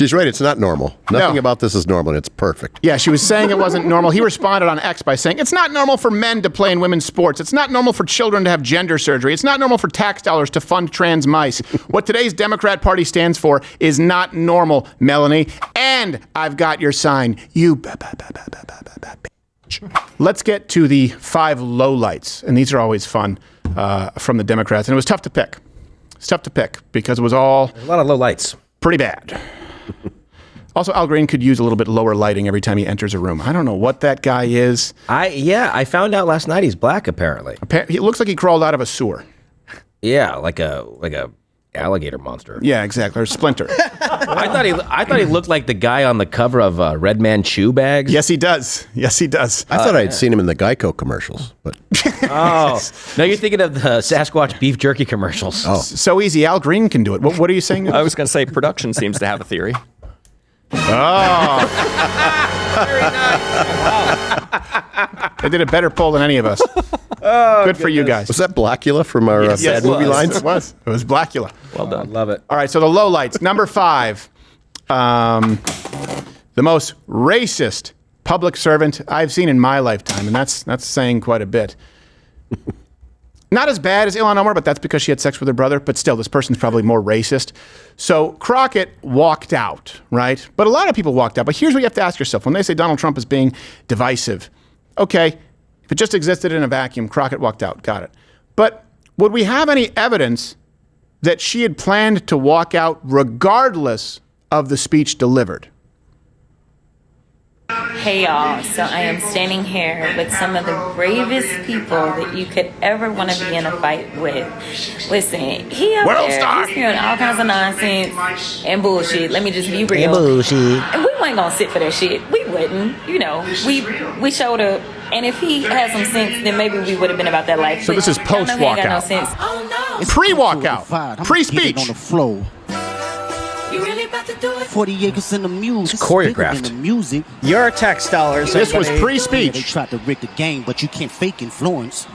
She's right. It's not normal. Nothing about this is normal, and it's perfect. Yeah, she was saying it wasn't normal. He responded on X by saying, it's not normal for men to play in women's sports. It's not normal for children to have gender surgery. It's not normal for tax dollars to fund trans mice. What today's Democrat Party stands for is not normal, Melanie. And I've got your sign. You bitch. Let's get to the 5 lowlights. And these are always fun from the Democrats. And it was tough to pick. It's tough to pick because it was all... a lot of lowlights. Pretty bad. Also, Al Green could use a little bit lower lighting every time he enters a room. I don't know what that guy is. I found out last night he's black, apparently. He looks like he crawled out of a sewer. Yeah, like a alligator monster. Yeah, exactly. Or Splinter. I thought he looked like the guy on the cover of Red Man Chew Bags. Yes, he does. Yes, he does. I thought I'd seen him in the Geico commercials, but oh no, you're thinking of the Sasquatch beef jerky commercials. Oh, so easy. Al Green can do it. What are you saying? I was going to say production seems to have a theory. Oh, Very nice. Wow. They did a better poll than any of us. Good for you guys. was that Blackula from our bad movie lines? It was. It was Blackula. Well done. Love it. All right, so the lowlights. Number 5, the most racist public servant I've seen in my lifetime, and that's saying quite a bit. Not as bad as Ilhan Omar, but that's because she had sex with her brother. But still, this person's probably more racist. So Crockett walked out, right? But a lot of people walked out. But here's what you have to ask yourself. When they say Donald Trump is being divisive, okay, if it just existed in a vacuum, Crockett walked out. Got it. But would we have any evidence that she had planned to walk out regardless of the speech delivered? Hey y'all, so I am standing here with some of the bravest people that you could ever want to be in a fight with. Listen, he up there, he's hearing all kinds of nonsense and bullshit. Let me just be real. And bullshit. And we weren't gonna sit for that shit. We wouldn't. You know, we showed up. And if he had some sense, then maybe we would have been about that life. So this is post walkout. No Pre-walkout. Pre-speech. On the floor. You really about to do it? 40 acres in the music. It's choreographed. In the music. Your tax dollars. This was Yeah, they pre-speech. tried to rig the game, but you can't fake influence.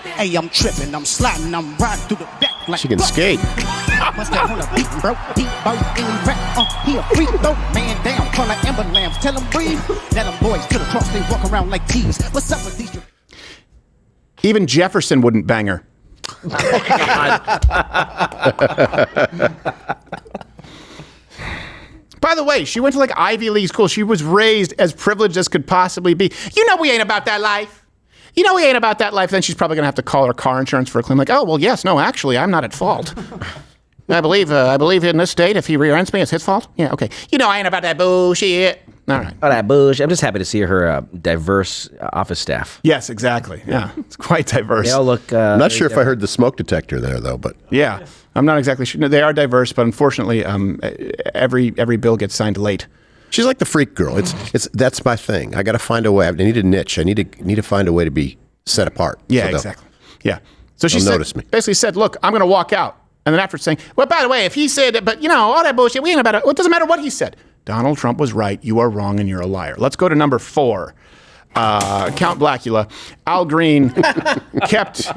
Hey, I'm tripping, I'm sliding, I'm riding through the back like She can skate. What's that on a beat, bro? Deep boat in the rap. He a freak though, man down. Call like Amber Lambs, tell them breathe. Let them boys to the cross, they walk around like tees. What's up with these? Even Jefferson wouldn't bang her. By the way, she went to like Ivy League school. She was raised as privileged as could possibly be. You know we ain't about that life. You know we ain't about that life. Then she's probably going to have to call her car insurance for a claim. Like, oh, well, yes, no, actually, I'm not at fault. I believe in this state, if he rear-ends me, it's his fault. Yeah, okay. You know I ain't about that bullshit. All right. Oh, that bullshit. I'm just happy to see her diverse office staff. Yes, exactly. Yeah, it's quite diverse. They all look. I'm not sure if I heard the smoke detector there, though, but Yeah, I'm not exactly sure. No, they are diverse, but unfortunately, every bill gets signed late. she's like the freak girl. That's my thing. I got to find a way. I need a niche. I need to find a way to be set apart. Yeah, so exactly. Yeah. So she basically said, look, I'm going to walk out. And then after saying, well, by the way, if he said, but you know, all that bullshit, we ain't about it. It doesn't matter what he said. Donald Trump was right. You are wrong and you're a liar. Let's go to number 4. Count Blackula. Al Green kept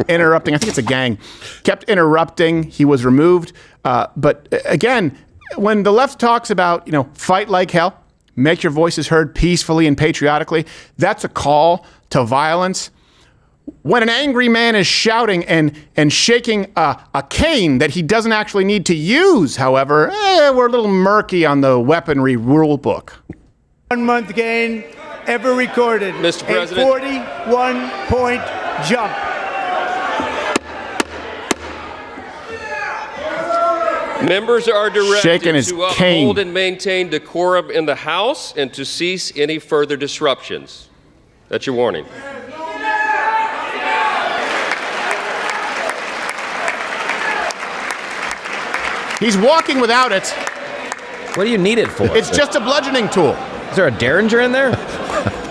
interrupting. I think it's a gang. Kept interrupting. He was removed. But again, when the left talks about, you know, fight like hell, make your voices heard peacefully and patriotically, that's a call to violence. When an angry man is shouting and shaking a cane that he doesn't actually need to use, however, we're a little murky on the weaponry rule book. 1 month gain ever recorded. Mr. President. A 41-point jump. Members are Shaking directed his to cane. uphold and maintain decorum in the House and to cease any further disruptions. That's your warning. He's walking without it. What do you need it for? It's just a bludgeoning tool. Is there a Derringer in there?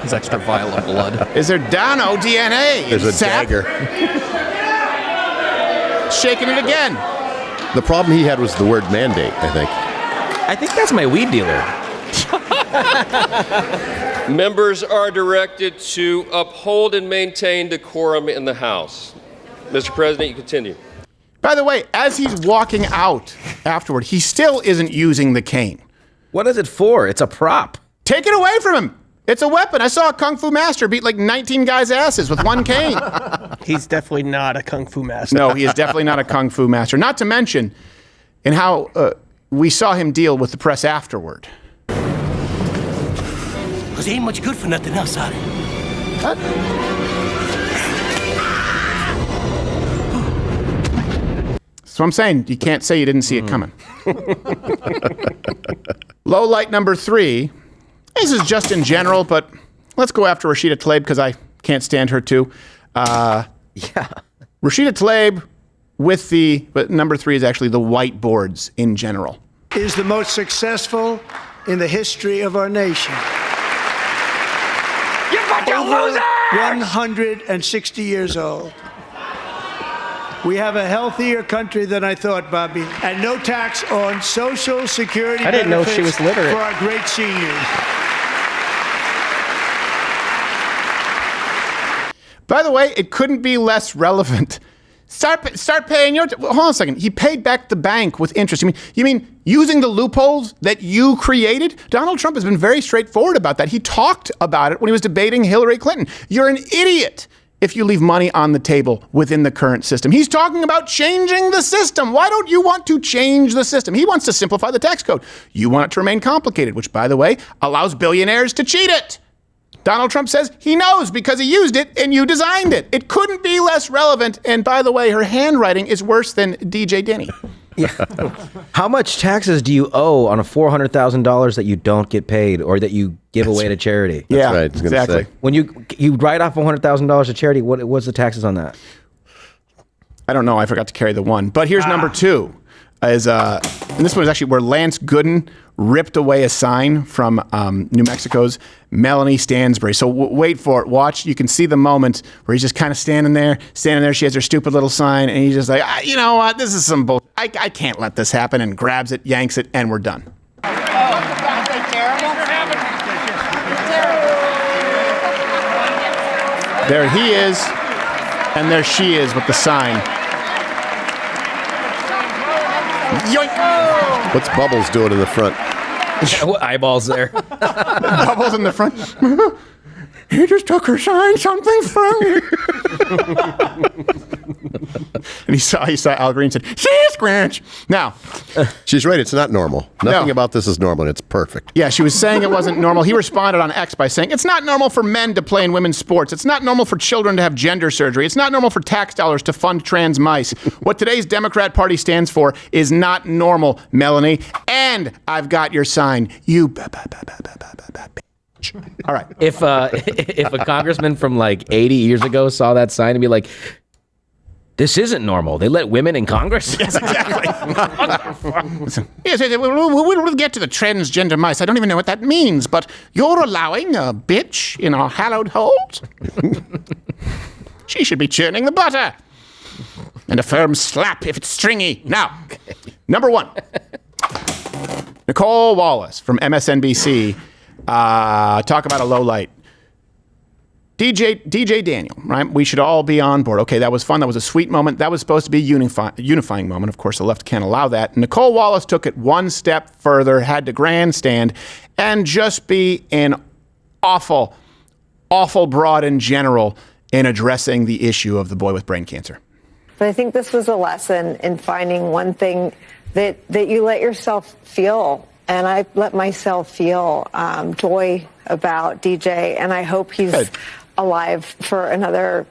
His extra vial of blood. Is there Dano DNA? There's a Sap? dagger. Shaking it again. The problem he had was the word mandate, I think. I think that's my weed dealer. Members are directed to uphold and maintain decorum in the House. Mr. President, you continue. By the way, as he's walking out afterward, he still isn't using the cane. What is it for? It's a prop. Take it away from him. It's a weapon. I saw a kung fu master beat like 19 guys' asses with one cane. He's definitely not a kung fu master. No, he is definitely not a kung fu master. Not to mention in how we saw him deal with the press afterward. Because he ain't much good for nothing else, Sonny. So I'm saying you can't say you didn't see it coming. Low light number 3. This is just in general, but let's go after Rashida Tlaib because I can't stand her too. Rashida Tlaib but number 3 is actually the whiteboards in general. Is the most successful in the history of our nation. You fucking loser! 160 years old. We have a healthier country than I thought, Bobby, and no tax on Social Security I didn't know she was literate. for our great seniors. By the way, it couldn't be less relevant. Start paying your... hold on a second. He paid back the bank with interest. You mean using the loopholes that you created? Donald Trump has been very straightforward about that. He talked about it when he was debating Hillary Clinton. You're an idiot if you leave money on the table within the current system. He's talking about changing the system. Why don't you want to change the system? He wants to simplify the tax code. You want it to remain complicated, which, by the way, allows billionaires to cheat it. Donald Trump says he knows because he used it and you designed it. It couldn't be less relevant. And by the way, her handwriting is worse than DJ Denny. Yeah. How much taxes do you owe on a $400,000 that you don't get paid or that you give away to charity? Yeah, right, exactly. When you write off $100,000 to charity, what's the taxes on that? I don't know. I forgot to carry the one. But here's number 2. And this one is actually where Lance Gooden ripped away a sign from New Mexico's Melanie Stansbury. So wait for it. Watch. You can see the moment where he's just kind of standing there. She has her stupid little sign, and he's just like, you know what? This is some bull. I can't let this happen, and grabs it, yanks it, and we're done. There he is, and there she is with the sign. Yoink! What's Bubbles doing in the front? What eyeballs there? Bubbles in the front. He just took her sign, something funny. And he saw Al Green said, "See, Scratch." Now, she's right. It's not normal. Nothing about this is normal. And it's perfect. Yeah, she was saying it wasn't normal. He responded on X by saying, "It's not normal for men to play in women's sports. It's not normal for children to have gender surgery. It's not normal for tax dollars to fund trans mice. What today's Democrat Party stands for is not normal, Melanie. And I've got your sign. You all right." If a congressman from like 80 years ago saw that sign and be like, "This isn't normal. They let women in Congress?" Yes, exactly. Yes, we'll get to the transgender mice. I don't even know what that means, but you're allowing a bitch in our hallowed halls? She should be churning the butter. And a firm slap if it's stringy. Now, number 1. Nicole Wallace from MSNBC. Talk about a low light. DJ Daniel, right? We should all be on board. Okay, that was fun. That was a sweet moment. That was supposed to be a unifying moment. Of course, the left can't allow that. Nicole Wallace took it one step further, had to grandstand, and just be an awful, awful broad in general in addressing the issue of the boy with brain cancer. But I think this was a lesson in finding one thing that you let yourself feel. And I let myself feel joy about DJ, and I hope he's alive for another,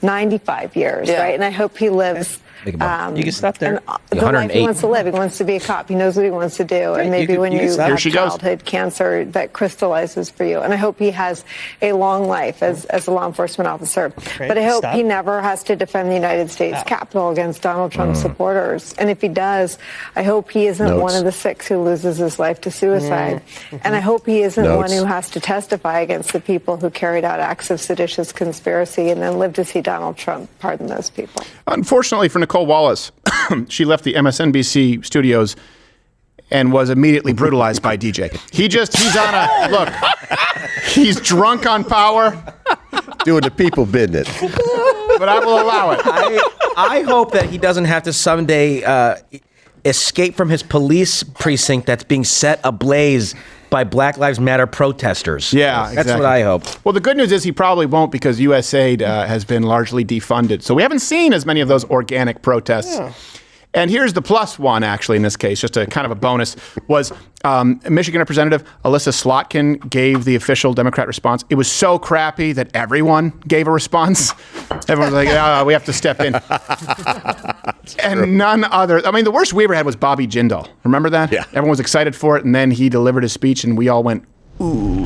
95 years, right? And I hope he lives. You can stop there. The life he wants to live. He wants to be a cop. He knows what he wants to do. Right. And maybe when you have childhood cancer, that crystallizes for you. And I hope he has a long life as a law enforcement officer. Right. But I hope he never has to defend the United States Capitol against Donald Trump's supporters. And if he does, I hope he isn't one of the 6 who loses his life to suicide. And I hope he isn't one who has to testify against the people who carried out acts of seditious conspiracy and then live to see Donald Trump pardon those people. Unfortunately for Nicole Wallace, she left the MSNBC studios and was immediately brutalized by DJ. He's on a, look, he's drunk on power. Doing the people business. but I will allow it. I hope that he doesn't have to someday escape from his police precinct that's being set ablaze by Black Lives Matter protesters. Yeah, That's what I hope. Well, the good news is he probably won't because USAID has been largely defunded. So we haven't seen as many of those organic protests. Yeah. And here's the plus one, actually, in this case, just a kind of a bonus, was Michigan Representative Alyssa Slotkin gave the official Democrat response. It was so crappy that everyone gave a response. Everyone was like, we have to step in. And none other. I mean, the worst we ever had was Bobby Jindal. Remember that? Yeah. Everyone was excited for it, and then he delivered his speech, and we all went, ooh.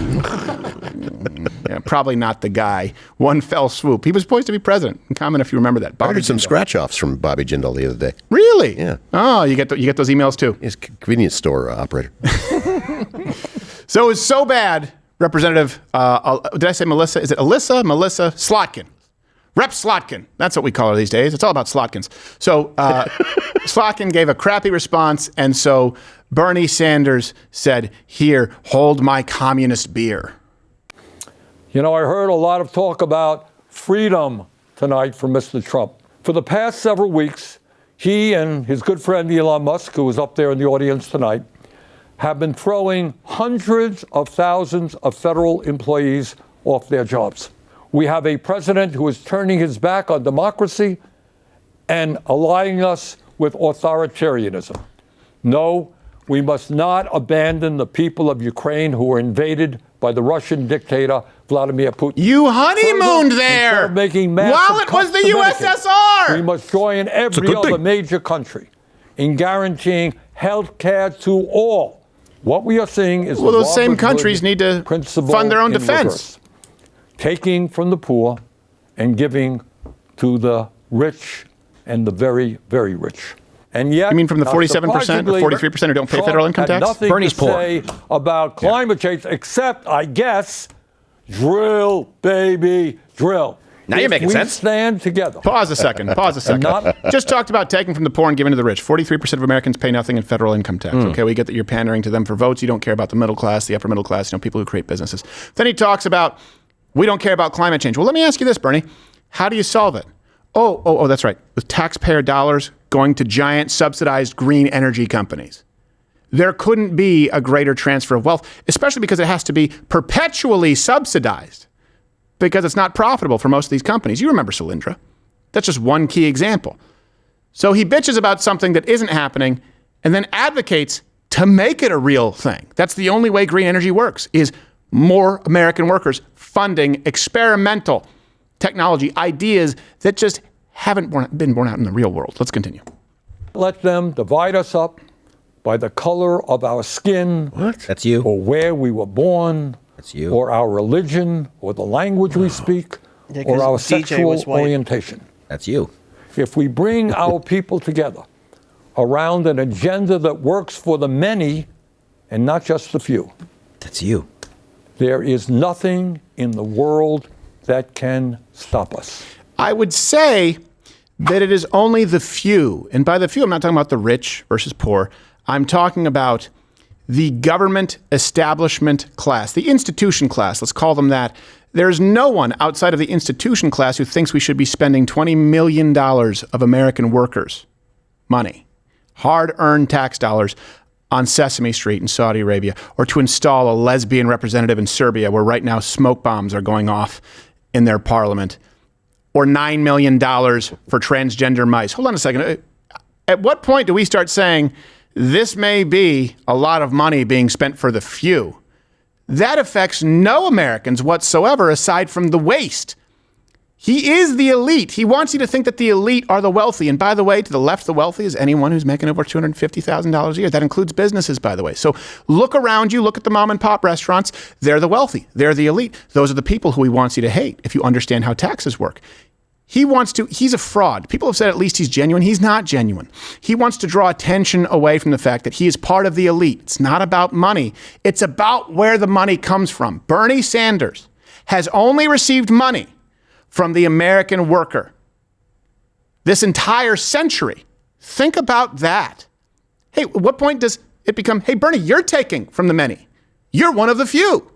Yeah, probably not the guy. One fell swoop. He was poised to be president. Comment if you remember that. I heard some scratch-offs from Bobby Jindal the other day. Really? Yeah. Oh, you get those emails too? He's a convenience store operator. So it was so bad, Representative, did I say Melissa? Is it Alyssa? Melissa Slotkin. Rep Slotkin. That's what we call her these days. It's all about Slotkins. So Slotkin gave a crappy response, and so Bernie Sanders said, here, hold my communist beer. You know, I heard a lot of talk about freedom tonight from Mr. Trump. For the past several weeks, he and his good friend Elon Musk, who is up there in the audience tonight, have been throwing hundreds of thousands of federal employees off their jobs. We have a president who is turning his back on democracy and allying us with authoritarianism. No, we must not abandon the people of Ukraine who were invaded by the Russian dictator Vladimir Putin. You honeymooned there making while it was the USSR. We must join every other major country in guaranteeing health care to all. What we are seeing is those same countries need to fund their own defense. Taking from the poor and giving to the rich and the very, very rich. And yet, you mean from the 47% or 43% who don't pay federal income tax? Nothing Bernie's to say about climate change, except, I guess, drill, baby, drill. Now you're making sense. Stand together. Pause a second. Just talked about taking from the poor and giving to the rich. 43% of Americans pay nothing in federal income tax. Okay, we get that you're pandering to them for votes. You don't care about the middle class, the upper middle class, people who create businesses. Then he talks about, we don't care about climate change. Well, let me ask you this, Bernie. How do you solve it? Oh, that's right. With taxpayer dollars going to giant subsidized green energy companies. There couldn't be a greater transfer of wealth, especially because it has to be perpetually subsidized because it's not profitable for most of these companies. You remember Solyndra. That's just one key example. So he bitches about something that isn't happening and then advocates to make it a real thing. That's the only way green energy works, is more American workers funding experimental technology ideas that just haven't been borne out in the real world. Let's continue. Let them divide us up by the color of our skin. What? That's you. Or where we were born. That's you. Or our religion, or the language we speak, or our sexual orientation. That's you. If we bring our people together around an agenda that works for the many and not just the few. That's you. There is nothing in the world that can stop us. I would say that it is only the few. And by the few, I'm not talking about the rich versus poor. I'm talking about the government establishment class, the institution class, let's call them that. There's no one outside of the institution class who thinks we should be spending $20 million of American workers' money, hard-earned tax dollars, on Sesame Street in Saudi Arabia, or to install a lesbian representative in Serbia, where right now smoke bombs are going off in their parliament, or $9 million for transgender mice. Hold on a second. At what point do we start saying this may be a lot of money being spent for the few? That affects no Americans whatsoever aside from the waste. He is the elite. He wants you to think that the elite are the wealthy. And by the way, to the left, the wealthy is anyone who's making over $250,000 a year. That includes businesses, by the way. So look around you, look at the mom and pop restaurants. They're the wealthy. They're the elite. Those are the people who he wants you to hate if you understand how taxes work. He's a fraud. People have said at least he's genuine. He's not genuine. He wants to draw attention away from the fact that he is part of the elite. It's not about money. It's about where the money comes from. Bernie Sanders has only received money from the American worker this entire century. Think about that. Hey, at what point does it become, hey, Bernie, you're taking from the many. You're one of the few.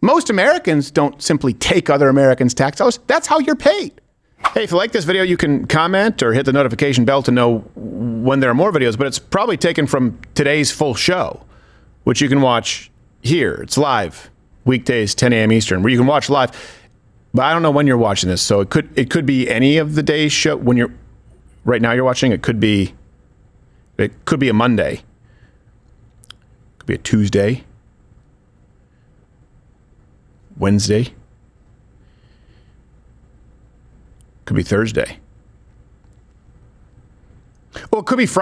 Most Americans don't simply take other Americans' tax dollars. That's how you're paid. Hey, if you like this video, you can comment or hit the notification bell to know when there are more videos, but it's probably taken from today's full show, which you can watch here. It's live, weekdays, 10 a.m. Eastern, where you can watch live. But I don't know when you're watching this, so it could be any of the day's show. When you're right now, you're watching. It could be a Monday. It could be a Tuesday, Wednesday. Could be Thursday. Oh, it could be Friday.